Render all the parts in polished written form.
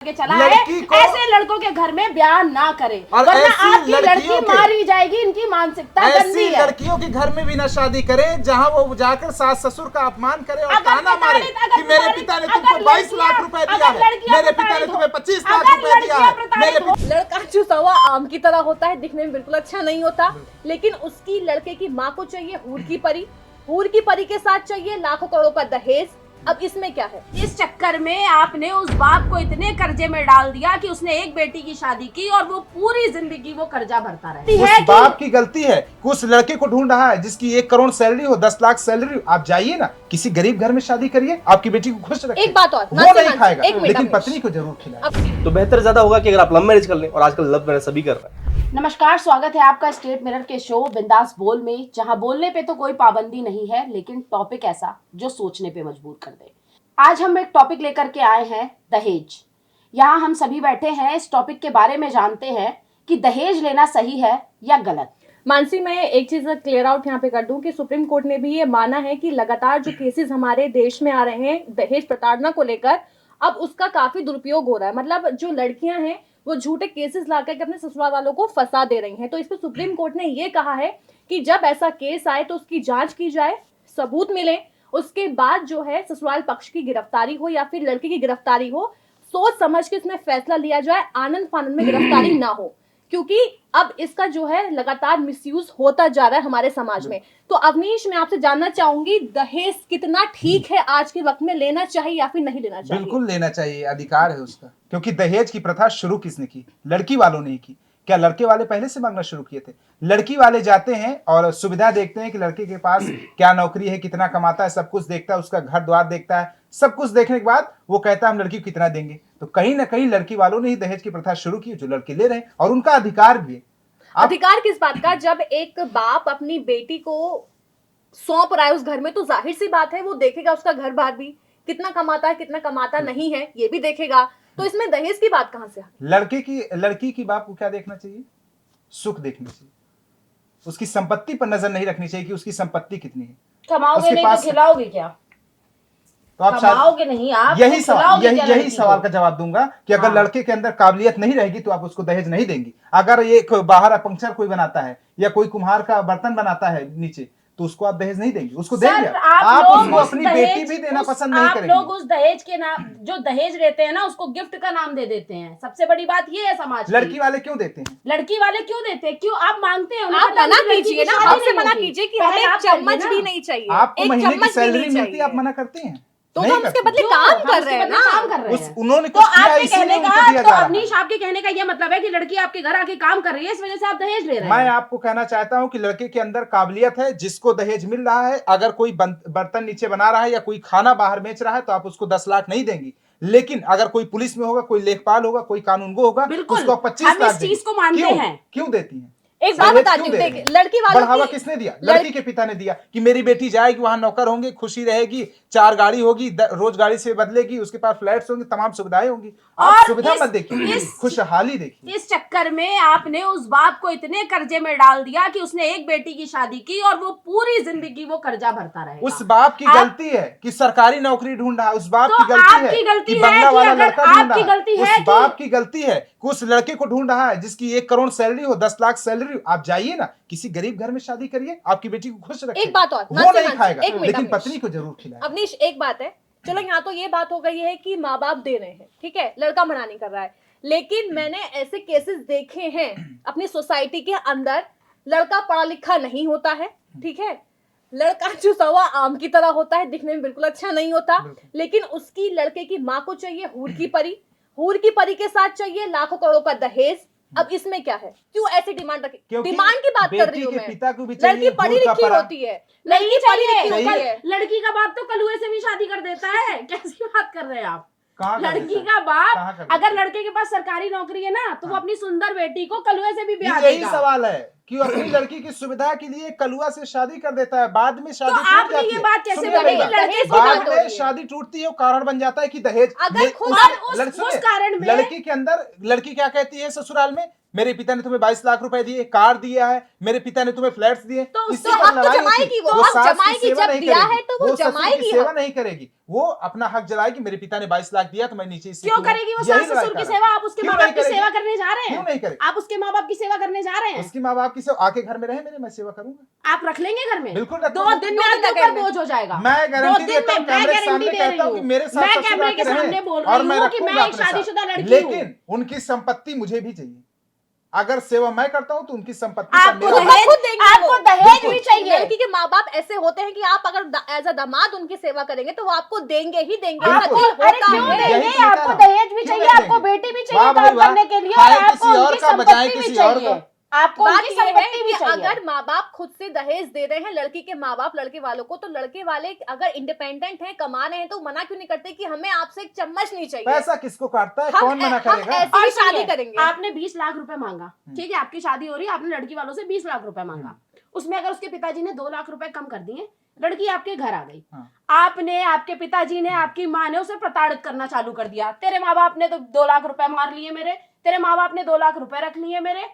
के चला है। ऐसे लड़कों के घर में ब्याह ना करें, वरना आपकी लड़की मारी जाएगी। इनकी मानसिकता गंदी है। लड़कियों के घर में भी ना शादी करें जहां वो जाकर सास ससुर का अपमान करे और ताना मारे कि मेरे पिता ने तुमको 22 लाख रुपए दिया है, मेरे पिता ने तुम्हें 25 लाख रुपए दिया है। लड़का चुसवा आम की तरह होता है, दिखने में बिल्कुल अच्छा नहीं होता, लेकिन उसकी लड़के की माँ को चाहिए हूर की परी के साथ चाहिए लाखों करोड़ों का दहेज। अब इसमें क्या है? इस चक्कर में आपने उस बाप को इतने कर्जे में डाल दिया कि उसने एक बेटी की शादी की और वो पूरी जिंदगी वो कर्जा भरता रहे। उस बाप की गलती है कि उस लड़के को ढूंढ रहा है जिसकी 1 करोड़ सैलरी हो, 10 लाख सैलरी हो। आप जाइए ना, किसी गरीब घर में शादी करिए, आपकी बेटी को खुश रखिए। एक बात और, वो नहीं खाएगा लेकिन पत्नी को जरूर खिलाए। तो बेहतर ज्यादा होगा कि अगर आप लव मैरिज कर लें, और आजकल लव मैरिज सभी कर रहे हैं। नमस्कार, स्वागत है आपका स्टेट मिरर के शो बिंदास बोल में, जहां बोलने पे तो कोई पाबंदी नहीं है, लेकिन टॉपिक ऐसा जो सोचने पे मजबूर कर दे। आज हम एक टॉपिक लेकर के आए हैं, दहेज। यहाँ हम सभी बैठे हैं, इस टॉपिक के बारे में जानते हैं कि दहेज लेना सही है या गलत। मानसी, मैं एक चीज क्लियर आउट यहाँ पे कर दूं कि सुप्रीम कोर्ट ने भी ये माना है कि लगातार जो केसेस हमारे देश में आ रहे हैं दहेज प्रताड़ना को लेकर, अब उसका काफी दुरुपयोग हो रहा है। मतलब जो लड़कियां हैं वो झूठे केसेस ला करके अपने ससुराल वालों को फंसा दे रही हैं। तो इस पर सुप्रीम कोर्ट ने ये कहा है कि जब ऐसा केस आए तो उसकी जांच की जाए, सबूत मिले, उसके बाद जो है ससुराल पक्ष की गिरफ्तारी हो या फिर लड़के की गिरफ्तारी हो, सोच समझ के इसमें फैसला लिया जाए, आनंद फानंद में गिरफ्तारी ना हो, क्योंकि अब इसका जो है लगातार मिसयूज होता जा रहा है हमारे समाज में। तो अवनीश, मैं आपसे जानना चाहूंगी, दहेज कितना ठीक है आज के वक्त में, लेना चाहिए या फिर नहीं लेना चाहिए? बिल्कुल लेना चाहिए, अधिकार है उसका। क्योंकि दहेज की प्रथा शुरू किसने की? लड़की वालों ने की। क्या लड़के वाले पहले से मांगना शुरू किए थे? लड़की वाले जाते हैं और सुविधा देखते हैं कि लड़के के पास क्या नौकरी है, कितना कमाता है, सब कुछ देखता है, उसका घर द्वार देखता है। सब कुछ देखने के बाद वो कहता है हम लड़की को कितना देंगे। तो कहीं ना कहीं लड़की वालों ने ही दहेज की प्रथा शुरू की, जो लड़के ले रहे हैं, और उनका अधिकार भी है। अधिकार किस बात का? जब एक बाप अपनी बेटी को सौंप रहा है उस घर में, तो जाहिर सी बात है वो देखेगा उसका घर बार भी, कितना कमाता है कितना कमाता नहीं है, ये भी देखेगा। तो इसमें दहेज की बात कहां से? लड़की की बाप को क्या देखना चाहिए? सुख देखना चाहिए। उसकी संपत्ति पर नजर नहीं रखनी चाहिए कि उसकी संपत्ति कितनी है। कमाओगे नहीं तो खिलाओगे क्या? तो आप कमाओगे नहीं, आप यही सवाल का जवाब दूंगा कि अगर लड़के के अंदर काबिलियत नहीं रहेगी तो आप उसको दहेज नहीं देंगी। अगर ये बाहर पंक्चर कोई बनाता है या कोई कुम्हार का बर्तन बनाता है नीचे, तो उसको आप दहेज नहीं देंगे, उसको देंगे आप उसको अपनी बेटी भी देना पसंद नहीं करेंगे। आप लोग उस दहेज के नाम, जो दहेज लेते हैं ना, उसको गिफ्ट का नाम दे देते हैं। सबसे बड़ी बात ये है समाज। लड़की वाले क्यों देते हैं? लड़की वाले क्यों देते हैं? क्यों आप मांगते हैं? आप मना कीजिए ना, आपसे मना कीजिए कि हमें एक चम्मच भी नहीं चाहिए, आपको महीने की सैलरी मिलती है, आप मना करते हैं। तो हम उसके बदले काम कर रहे हैं ना, काम कर रहे हैं। उन्होंने तो आपके कहने का, तो अवनीश, आपके कहने का ये मतलब है कि लड़की आपके घर आके काम कर रही है, इस वजह से आप दहेज ले रहे हैं। मैं आपको कहना चाहता हूं कि लड़के के अंदर काबिलियत है, जिसको दहेज मिल रहा है। अगर कोई बर्तन नीचे बना रहा है या कोई खाना बाहर बेच रहा है तो आप उसको 10 लाख नहीं देंगी। लेकिन अगर कोई पुलिस में होगा, कोई लेखपाल होगा, कोई कानूनगो होगा, उसको 25 लाख। इस चीज को मानते हैं। क्यों देती हैं? एक बात बताती हूँ, देखिए, लड़की वालों बढ़ावा किसने दिया? लड़की के पिता ने दिया कि मेरी बेटी जाएगी वहां, नौकर होंगे, खुशी रहेगी, 4 गाड़ी होगी, रोज गाड़ी से बदलेगी, उसके पास फ्लैट्स होंगे, तमाम सुविधाएं होंगी। आप सुविधा मत देखिए, खुशहाली देखिए। इस चक्कर में आपने उस बाप को इतने कर्जे में डाल दिया कि उसने एक बेटी की शादी की और वो पूरी जिंदगी वो कर्जा भरता रहेगा। उस बाप की गलती है कि सरकारी नौकरी ढूंढ रहा है। उस बाप की गलती है कि है बंगला वाला लड़का ढूंढ रहा है। उस बाप की गलती है कि उस लड़के को ढूंढ रहा है जिसकी 1 करोड़ सैलरी हो, 10 लाख सैलरी। आप जाइए ना, किसी गरीब घर में शादी करिए, आपकी बेटी को खुश रखिए। एक बात और, वो नहीं खाएगा लेकिन पत्नी को जरूर खिलाए। अवनीश, एक बात है, चलो यहाँ तो ये बात हो गई है कि माँ बाप दे रहे हैं, ठीक है, लड़का मना नहीं कर रहा है, लेकिन मैंने ऐसे केसेस देखे हैं अपनी सोसाइटी के अंदर, लड़का पढ़ा लिखा नहीं होता है, ठीक है, लड़का चुसवा आम की तरह होता है, दिखने में बिल्कुल अच्छा नहीं होता, लेकिन उसकी लड़के की माँ को चाहिए हूर की परी के साथ चाहिए लाखों करोड़ों का दहेज। अब इसमें क्या है? क्यों ऐसी डिमांड रखी? डिमांड की बात कर रही हूँ मैं। लड़की पढ़ी लिखी होती है, लड़की पढ़ी लिखी होती है। लड़की का बाप तो कलुए से भी शादी कर देता है। कैसी बात कर रहे हैं आप? लड़की का बाप अगर लड़के के पास सरकारी नौकरी है ना, तो वो अपनी सुंदर बेटी को कलुए से भी ब्याह देगा। यही सवाल है कि वो अपनी लड़की की सुविधा के लिए कलुआ से शादी कर देता है, बाद में शादी तो टूट आपने जाती ये है। बात कैसे सुनिए बोली मेरी कि बात। लड़के की बाद बात हो में रही है। शादी टूटती है, वो कारण बन जाता है कि दहेज अगर खुद उस कारण में- लड़की के अंदर लड़की क्या कहती है ससुराल में, मेरे पिता ने तुम्हें 22 लाख रुपए दिए, कार दिया है, मेरे पिता ने तुम्हें फ्लैट्स दिए, तो इसी तो पर हक तो लड़ाई जमाएगी होती है। वो, हक सास की जमाएगी, सेवा जब नहीं दिया करेगी, है तो वो ससुर की जमाएगी सेवा हक। नहीं करेगी, वो अपना हक जलाएगी। मेरे पिता ने 22 लाख दिया तो मैं नीचे इससे क्यों करेगी वो यही सास लड़ाई ससुर की कर रहा सेवा? हूं। आप उसके क्यों माँ बाप नहीं की करेगी? सेवा करने जा रहे क्यों नहीं हैं? करेगी? आप उसके माँ बाप की सेवा करने जा रहे हैं? उसकी माँ बाप की सेवा आके घर में रहे मेरे, मैं सेवा करूंगा। आप रख लेंगे घर में? बिल्कुल 2 रखूंगा। दिन में 2 दिन आपके तक ऊपर में। बोझ हो जाएगा। मैं 2 गारंटी दिन देता में हूँ, मैं कैमरे के गारंटी सामने दे कहता रही हूँ कि मेरे हूँ। साथ मैं ससुर कैमरे के आके रहे सामने बोल और रही मैं हूँ कि मैं रखूंगा एक अपने शादीशुदा साथ। लड़की हूँ। लेकिन उनकी संपत्ति मुझे भी चाहिए। अगर सेवा मैं करता हूँ तो उनकी संपत्ति का आपको मेरा दहेज- खुद देंगे आपको वो। दहेज बिल्कुल। भी चाहिए। लड़की के माँ बाप ऐसे होते हैं कि आप अगर एज अ दामाद उनकी सेवा करेंगे तो वो आपको देंगे ही देंगे। बिल्कुल। पति अरे होता क्यों है। यही देंगे? तो मैं कह आपको रहा हूं। दहेज भी क्यों चाहिए, नहीं आपको देंगे? बेटी भी चाहिए वाह भाई काम वाह। करने के लिए, खाए और आपको किसी और उनकी का, बजाए संपत्ति भी किसी और चाहिए। का। आपको बात उनकी ये है संपत्ति भी कि चाहिए। अगर माँ बाप खुद से दहेज दे रहे हैं लड़की के माँ बाप लड़के वालों को, तो लड़के वाले अगर इंडिपेंडेंट हैं, कमा रहे हैं, तो मना क्यों नहीं करते कि हमें आपसे एक चम्मच नहीं चाहिए? पैसा किसको काटता है? हम कौन मना हम करेगा? ऐसे और ही शादी सुनिए, करेंगे। आपने 20 लाख रुपए मांगा, ठीक है, आपकी शादी हो रही है, आपने लड़की वालों से 20 लाख रुपए मांगा, उसमें अगर उसके पिताजी ने 2 लाख रुपए कम कर दिए, लड़की आपके घर आ गई, हाँ। आपने, आपके पिताजी ने, आपकी माँ ने उसे प्रताड़ित करना चालू कर दिया। तेरे माँ बाप ने तो 2 लाख रुपए मार लिए मेरे, तेरे माँ बाप ने 2 लाख रुपए रख लिए मेरे।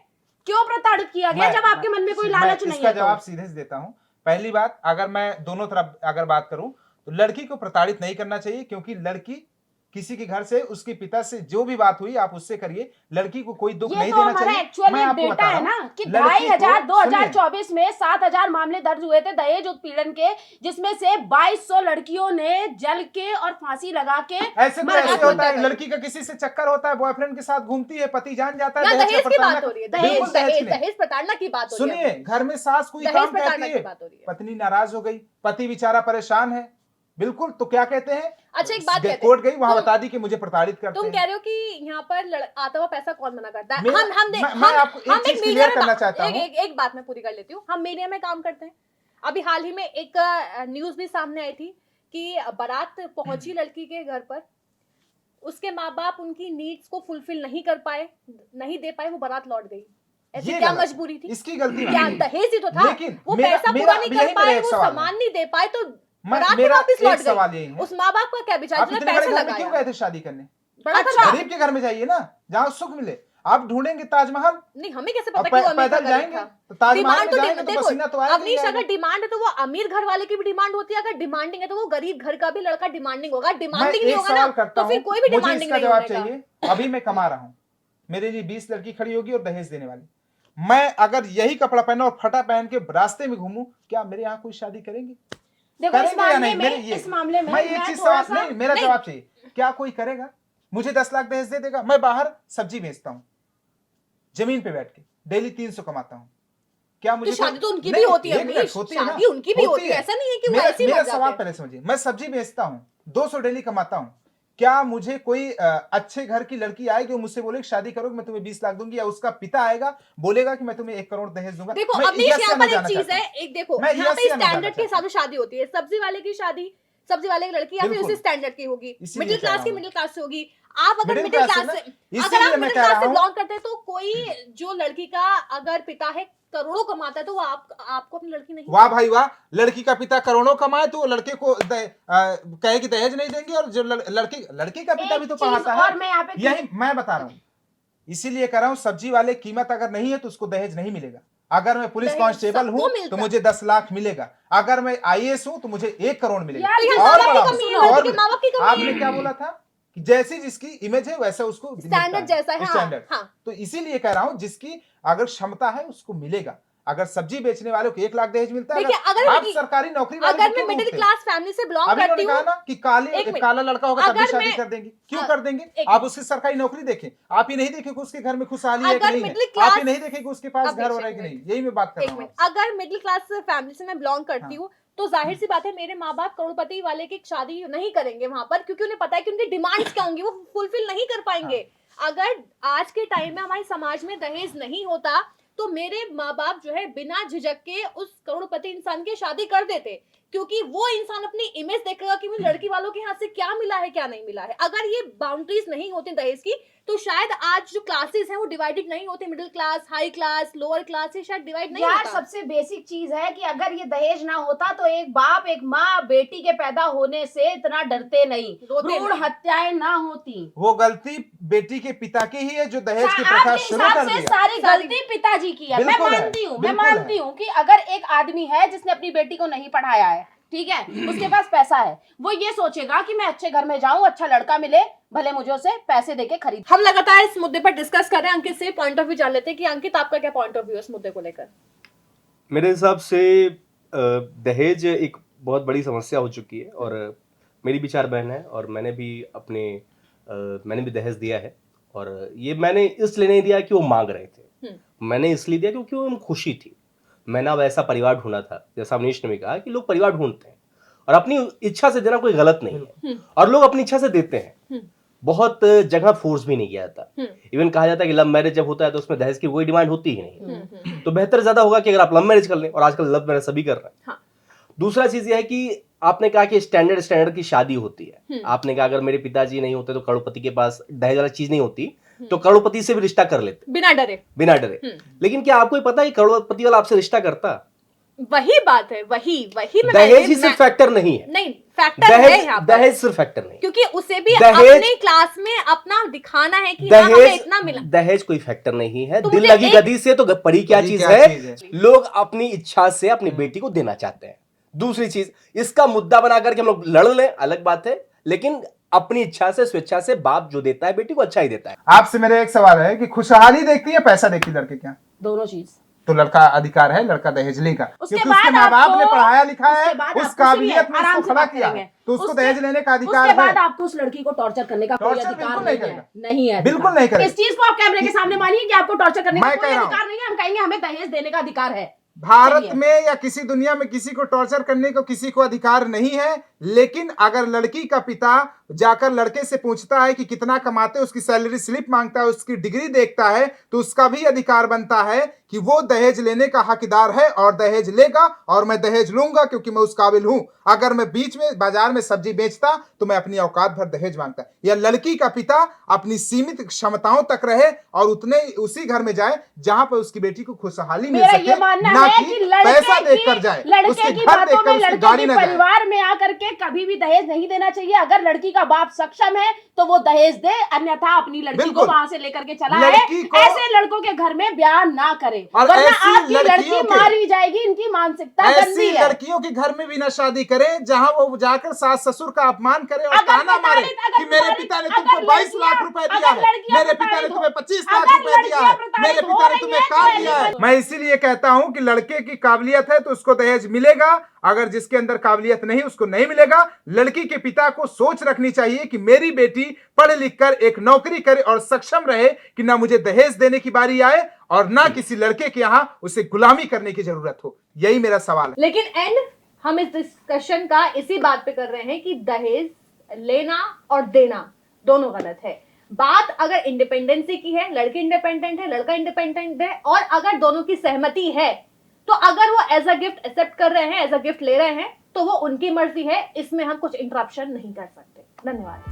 क्यों प्रताड़ित किया गया जब आपके मन में कोई लालच नहीं इसका है? जवाब तो सीधे से देता हूं। पहली बात, अगर मैं दोनों तरफ अगर बात करूं तो लड़की को प्रताड़ित नहीं करना चाहिए, क्योंकि लड़की किसी के घर से, उसके पिता से जो भी बात हुई आप उससे करिए, लड़की को कोई दुख ये नहीं तो देना हमारा चाहिए। एक्चुअल मैं में आपको डेटा बता है रहा ना हूं, कि लड़की को- 2024 में 7,000 मामले दर्ज हुए थे दहेज उत्पीड़न के, जिसमें से 2200 लड़कियों ने जल के और फांसी लगा के ऐसे तो मर ऐसे गई। होता है, लड़की का किसी से चक्कर होता है, बॉयफ्रेंड के साथ घूमती है, पति जान जाता है, ना दहेज दहेज का की प्रताड़ना बात हो रही है, बिल्कुल दहेज दहेज दहेज की नहीं। दहेज प्रताड़ना की बात हो रही है। सुनिए, घर में सास कोई दहेज काम प्रताड़ना कहती की है, बात हो रही है। पत्नी नाराज हो गई, पति बेचारा परेशान है, बिल्कुल, तो क्या कहते हैं? अच्छा, एक बात कहते हैं, कोर्ट गई, वहां तुम- बता दी कि मुझे प्रताड़ित करते तुम हैं। कह रहे हो कि यहाँ पर आता हुआ पैसा कौन मना करता है? मेरा- मैं आपको एक चीज मीडिया क्लियर में करना चाहता हूं। एक बात मैं पूरी कर लेती हूँ। हम मीडिया में काम करते हैं। अभी हाल ही में एक न्यूज भी सामने आई थी कि बारात पहुंची लड़की के घर पर, उसके माँ बाप उनकी नीड्स को फुलफिल नहीं कर पाए, नहीं दे पाए, वो बारात लौट गई। ऐसी ये क्या गलत है। मजबूरी थी? इसकी गलती क्या नहीं। दहेज ही तो था? लेकिन वो मेरा- पैसा मेरा- पूरा नहीं यही कर मेरा पाए, एक वो सवाल है। सामान नहीं दे पाए, तो बारात ही मेरा वापस एक लौट सवाल गई। यही है, उस माँ बाप का क्या विचार आप जिन्होंने इतने बड़े पैसा घर में क्यों लगाया? गए थे शादी करने? बड़ा अच्छा। खर्चा। गरीब के घर में जाइए ना, जहाँ सुख मिले। आप ढूंढेंगे ताजमहल, नहीं, हमें कैसे अब पता कि वो अमीर पैदल का जाएंगे था? तो ताजमहल डिमांड में तो जाएंगे तो देखो, पसीना तो आएगा ही अवनीश, आएगा। अगर डिमांड है तो वो अमीर घर वाले की भी डिमांड होती है। अगर डिमांडिंग है तो वो गरीब घर का भी लड़का डिमांडिंग होगा। मैं डिमांडिंग नहीं एक होगा ना, सवाल करता तो फिर हूं, कोई भी मुझे डिमांडिंग इसका नहीं जवाब होगा। चाहिए। अभी मैं कमा रहा हूं, मेरे लिए 20 लड़की खड़ी होगी और दहेज देने वाली, मैं अगर यही कपड़ा पहना और फटा पहन के रास्ते में घूमूं, क्या मेरे यहाँ कोई शादी करेंगे? देखो, इस करेंगे या मामले नहीं? में, मेरे ये इस मामले में मैं एक मैं चीज थोड़ा सवाल सा नहीं, मेरा जवाब चाहिए। क्या कोई करेगा? मुझे 10 लाख दहेज दे देगा? मैं बाहर सब्जी बेचता हूँ, जमीन पे बैठ के डेली 300 कमाता हूँ, क्या मुझे तो शादी तो उनकी नहीं, भी होती है एक मिनट, अवनीश, होती है ना, शादी उनकी भी होती है। ऐसा नहीं है कि वो ऐसे ही मेरा मर जाते सवाल हैं। पहले समझिए। मैं सब्जी बेचता हूँ, 200 डेली कमाता हूँ, क्या मुझे कोई अच्छे घर की लड़की आएगी और मुझसे बोले शादी करोगे, मैं तुम्हें 20 लाख दूंगी, या उसका पिता आएगा बोलेगा कि मैं तुम्हें 1 करोड़ दहेज दूंगा? देखो मैं अवनीश, yes यहाँ या पर no एक जानना चीज चाहता है, हूं। एक देखो, मैं यहाँ yes पे या no स्टैंडर्ड जानना के हिसाब से शादी होती है। सब्जी वाले की शादी, सब्जी वाले की लड़की या फिर बिल्कुल। उसी स्टैंडर्ड की होगी। इसीलिए मिडिल कह क्लास रहा की हूं। मिडिल क्लास से होगी। आप अगर मिडिल मिडिल क्लास क्लास से से, ना, अगर आप इसीलिए मैं मिडिल कह क्लास रहा से हूं। बिलोंग करते हैं, तो कोई जो लड़की का अगर पिता है करोड़ों कमाता है, तो वो आपको अपनी लड़की नहीं। वाह भाई वाह, लड़की का पिता करोड़ों कमाए तो वो लड़के को कहे कि दहेज नहीं देंगे, और जो लड़की का पिता भी तो एक चीज कमाता और है। मैं यहाँ पे यही मैं बता रहा हूँ, इसीलिए कह रहा हूँ, सब्जी वाले कीमत अगर नहीं है तो उसको दहेज नहीं मिलेगा। अगर मैं पुलिस दहेज कांस्टेबल सबको हूँ मिलता। तो मुझे 10 लाख मिलेगा, अगर मैं IAS हूँ तो मुझे 1 करोड़ मिलेगा। यार, ये और माँ बाप बड़ा की कमी है, हूं, लड़की और के माँ बाप की कमी आपने है। क्या बोला था कि जैसी जिसकी इमेज है वैसा उसको मिलता स्टैंडर्ड जैसा है, हाँ, स्टैंडर्ड। हाँ। तो इसीलिए कह रहा हूँ, जिसकी अगर क्षमता है उसको मिलेगा। अगर सब्जी बेचने वालों को 1 लाख दहेज मिलता है, देखिए, अगर आप मैं- सरकारी नौकरी वाले अगर को मैं क्यों मिडिल ढूंढते हैं? क्लास फैमिली से बिलोंग अभी करती उन्होंने हूँ, कहा ना कि एक मिनट। काला लड़का होगा तब भी अगर शादी मैं- कर देंगे। क्यों हाँ, कर देंगे? एक आप मिनट। उसकी सरकारी नौकरी देखें, आप ही नहीं देखें कि उसके घर में खुशहाली है कि अगर नहीं है, मिडिल आप क्लास- ही नहीं देखें कि उसके पास अब घर हो रहा है एक कि नहीं। मिनट। यही मैं बात कर एक रहा हूँ मिनट, आपसे। अगर मिडिल क्लास फैमिली से मैं बिलोंग करती हाँ। हूँ, तो जाहिर सी बात है मेरे माँ बाप करोड़पति वाले की शादी नहीं करेंगे वहां पर, क्योंकि उन्हें पता है कि उनकी डिमांड्स क्या होंगी, वो फुलफिल नहीं कर पाएंगे। अगर आज के टाइम में हमारे समाज में दहेज नहीं होता, तो मेरे माँ बाप जो है बिना झिझक के उस करोड़पति इंसान की शादी कर देते। क्योंकि वो इंसान अपनी इमेज देखेगा कि मुझे लड़की वालों के हाथ से क्या मिला है क्या नहीं मिला है। अगर ये बाउंड्रीज नहीं होती दहेज की तो शायद आज जो क्लासेस हैं वो डिवाइडेड नहीं होते, middle class, high class, lower class से शायद डिवाइड नहीं यार होता। सबसे बेसिक चीज है कि अगर ये दहेज ना होता तो एक बाप एक माँ बेटी के पैदा होने से इतना डरते नहीं, रोते भ्रूण नहीं। हत्याएं ना होती। वो गलती बेटी के पिता की ही है जो दहेज की प्रथा आपके शुरू हिसाब कर से दिया। सारी गलती पिताजी की है। मैं बिल्कुल है, मानती हूँ, मैं बिल्कुल है। मानती हूँ कि अगर एक आदमी है जिसने अपनी बेटी को नहीं पढ़ाया है, ठीक है, उसके पास पैसा है, वो ये सोचेगा कि मैं अच्छे घर में जाऊं, अच्छा लड़का मिले, भले मुझे उसे पैसे देके खरीद। हम लगातार इस मुद्दे पर डिस्कस कर रहे हैं। अंकित से पॉइंट ऑफ व्यू जान लेते हैं कि अंकित आपका क्या पॉइंट ऑफ व्यू है इस मुद्दे को लेकर। मेरे हिसाब से दहेज एक बहुत बड़ी समस्या हो चुकी है और मेरी भी 4 बहन है और मैंने भी दहेज दिया है। और ये मैंने इसलिए नहीं दिया कि वो मांग रहे थे, मैंने इसलिए दिया क्योंकि वो खुशी थी। मैंने अब ऐसा परिवार ढूंढा था, जैसा अवनीश ने भी कहा कि लोग परिवार ढूंढते हैं और अपनी इच्छा से देना कोई गलत नहीं है और लोग अपनी इच्छा से देते हैं। बहुत जगह फोर्स भी नहीं किया जाता। इवन कहा जाता है कि लव मैरिज जब होता है तो उसमें दहेज की कोई डिमांड होती ही नहीं। तो बेहतर ज्यादा होगा कि अगर आप लव मैरिज कर लें, और आजकल लव मैरिज सभी कर रहे हैं। हाँ। दूसरा चीज यह है कि आपने कहा कि स्टैंडर्ड की शादी होती है। आपने कहा अगर मेरे पिताजी नहीं होते तो करोड़पति के पास दहेज वाला चीज नहीं होती तो करोड़पति से भी रिश्ता कर लेते बिना डरे। लेकिन क्या आपको पता है कि करोड़पति वाला आपसे रिश्ता करता? वही बात है, वही मैं दहेज ही सिर्फ फैक्टर नहीं है। नहीं, फैक्टर है यहाँ पर। दहेज सिर्फ फैक्टर नहीं, क्योंकि उसे भी दहेज- अपने क्लास में अपना दिखाना है कि हाँ, हमें इतना मिला। दहेज कोई फैक्टर नहीं है। तो दिल मुझे लगी गदी से तो पड़ी क्या पड़ी चीज क्या है? चीज है? लोग अपनी इच्छा से अपनी बेटी को देना चाहते हैं। दूसरी चीज, इसका मुद्दा बना करके हम लोग लड़ लें अलग बात है, लेकिन अपनी इच्छा से स्वेच्छा से बाप जो देता है बेटी को अच्छा ही देता है। आपसे मेरा एक सवाल है कि खुशहाली देखती है पैसा देखती लड़के क्या? दोनों चीज। तो लड़का अधिकार है, लड़का दहेज लेगा उसके क्योंकि बाद उसके माँ बाप आपको- ने पढ़ाया लिखा है, उसके बाद उस आपको काबिलियत में आराम उसको से खड़ा बात किया करेंगे। है, तो उसको उसके- दहेज लेने का अधिकार उसके बाद है। आपको उस लड़की को टॉर्चर करने का कोई टॉर्चर अधिकार बिल्कुल नहीं नहीं है। करेगा। नहीं है बिल्कुल अधिकार। नहीं करेगा। इस चीज को आप कैमरे के सामने मानिए कि आपको टॉर्चर करने का मैं कोई कह रहा हूं। अधिकार नहीं है। हम कहेंगे हमें दहेज देने का अधिकार है। भारत चलिए। में या किसी दुनिया में किसी को टॉर्चर करने को किसी को अधिकार नहीं है, लेकिन अगर लड़की का पिता जाकर लड़के से पूछता है कि कितना कमाते, उसकी सैलरी स्लिप मांगता है, उसकी डिग्री देखता है, तो उसका भी अधिकार बनता है कि वो दहेज लेने का हकदार है और दहेज लेगा, और मैं दहेज लूंगा क्योंकि मैं उस काबिल हूं। अगर मैं बीच में बाजार में सब्जी बेचता तो मैं अपनी औकात भर दहेज मांगता। या लड़की का पिता अपनी सीमित क्षमताओं तक रहे और उतने उसी घर में जाए जहां पर उसकी बेटी को खुशहाली मिल मेरा सके, ये मानना ना है कि कि लड़के पैसा की देखकर जाए, लड़के उसके की घर बातों देखकर में उसकी लड़के गाड़ी के ना जाए। परिवार में आकर के कभी भी दहेज नहीं देना चाहिए। अगर लड़की का बाप सक्षम है तो वो दहेज दे, अन्यथा अपनी लड़की को बिल्कुल। वहां से लेकर के चला लड़की है। को- ऐसे लड़कों के घर में ब्याह ना करे, और वरना ऐसी आपकी लड़की लड़कियों के- मारी जाएगी। इनकी मानसिकता गंदी ऐसी है। लड़कियों के घर में भी ना शादी करें जहां वो जाकर सास ससुर का अपमान करे और अगर ताना मारे प्रताड़ित- कि मेरे अगर पिता ने प्रताड़ित- तुमको अगर 22 लाख लड़कियां- रुपए दिया अगर है, लड़कियां मेरे पिता ने प्रताड़ित तुम्हें हो- 25 लाख अगर रुपए दिया है, लड़कियां प्रताड़ित मेरे हो पिता ने रही तुम्हें हैं, काम तो दिया है। एलिमेंट- मैं इसीलिए कहता हूं कि लड़के की काबिलियत है तो उसको दहेज मिलेगा, अगर जिसके अंदर काबिलियत नहीं उसको नहीं मिलेगा। लड़की के पिता को सोच रखनी चाहिए कि मेरी बेटी पढ़ लिख कर एक नौकरी करे और सक्षम रहे कि ना मुझे दहेज देने की बारी आए और ना किसी लड़के के यहां उसे गुलामी करने की जरूरत हो। यही मेरा सवाल है। लेकिन एंड हम इस डिस्कशन का इसी बात पे कर रहे हैं कि दहेज लेना और देना दोनों गलत है। बात अगर इंडिपेंडेंसी की है, लड़की इंडिपेंडेंट है, लड़का इंडिपेंडेंट है, और अगर दोनों की सहमति है, तो अगर वो एज अ गिफ्ट एक्सेप्ट कर रहे हैं, एज अ गिफ्ट ले रहे हैं, तो वो उनकी मर्जी है। इसमें हम कुछ इंटरप्शन नहीं कर सकते। धन्यवाद।